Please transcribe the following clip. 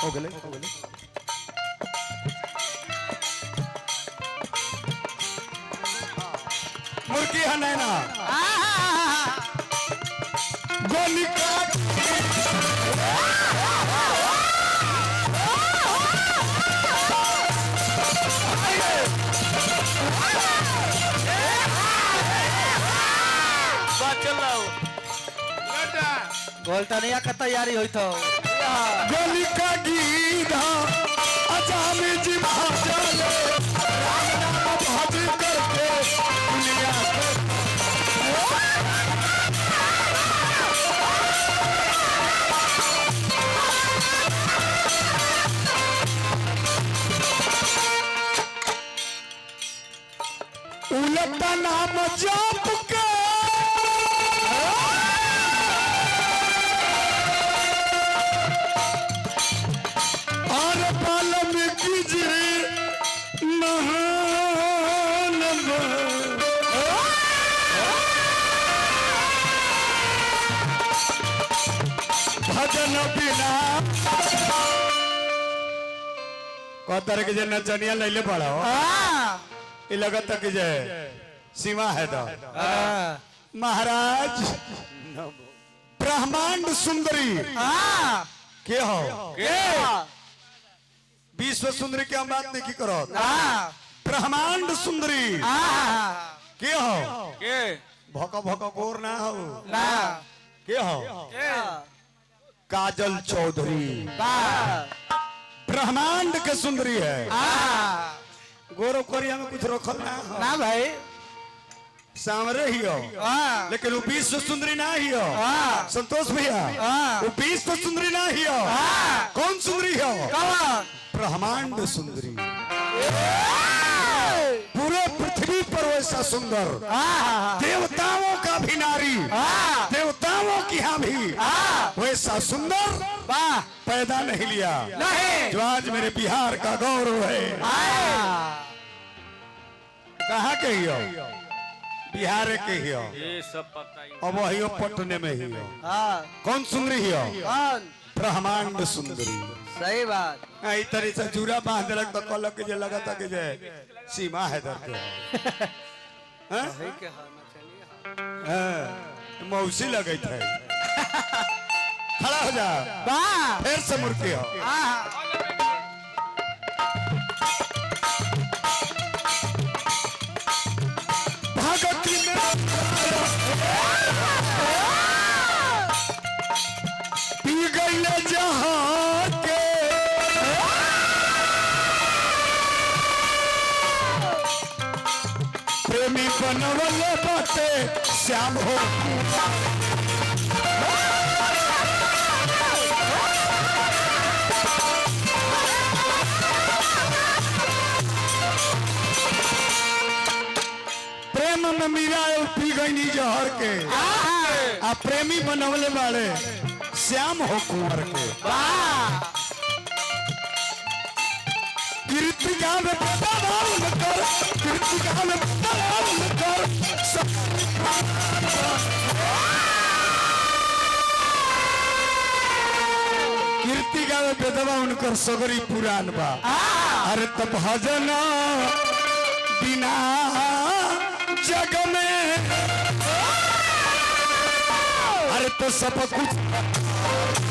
हो गए मुर्गी है नैना गोली काट बोलता नहीं का तैयारी हुई तो गोली का गीधा अजामी जी भाजले राम नाम भज करके दुनिया उलटा नाम जप के भजन बिना कहतर के जन नचनिया लैले पड़ा ये लगता कि जय सीमा है तो महाराज ब्रह्मांड सुंदरी के हो विश्व सुंदरी की हम बात नहीं की करो ब्रह्मांड सुंदरी के हो भोका भोका गोर ना हो के हो काजल चौधरी ब्रह्मांड के सुंदरी है गोरो कोरिया में कुछ रखल ना भाई सामरे ही हो लेकिन वो विश्व सुंदरी ना ही हो संतोष भैया वो विश्व सुंदरी ना ही हो कौन सुंदरी हो ब्रह्मांड सुंदरी पूरे पृथ्वी पर वैसा सुंदर देवताओं का भी नारी देवताओं की यहाँ भी वैसा सुंदर पैदा नहीं लिया जो आज मेरे बिहार का गौरव है कहाँ के ही हो बिहार के ही हो ये सब पता ही अब वही पटने में ही हो कौन सुंदरी ही हो ब्रह्मांड सुंदरी सही बात तरी से जूरा बांध दिलक तो कल के जे लगा था कि जे सीमा है दर के मौसी लगे थे खड़ा हो जा फिर से मुर्गी हो भगती में पी गई जहां के प्रेमी बनवल बाटे श्याम हो प्रेम में मीरा पी गई जहर के आ प्रेमी बनवले वाले श्याम हो कुंवर के कृतिका में पता नाम कर कृतिका में पता नाम कर कृतिका में बेदवा उनकर सगरी पुराण बा अरे तब भजन बिना जग में अरे तो सब कुछ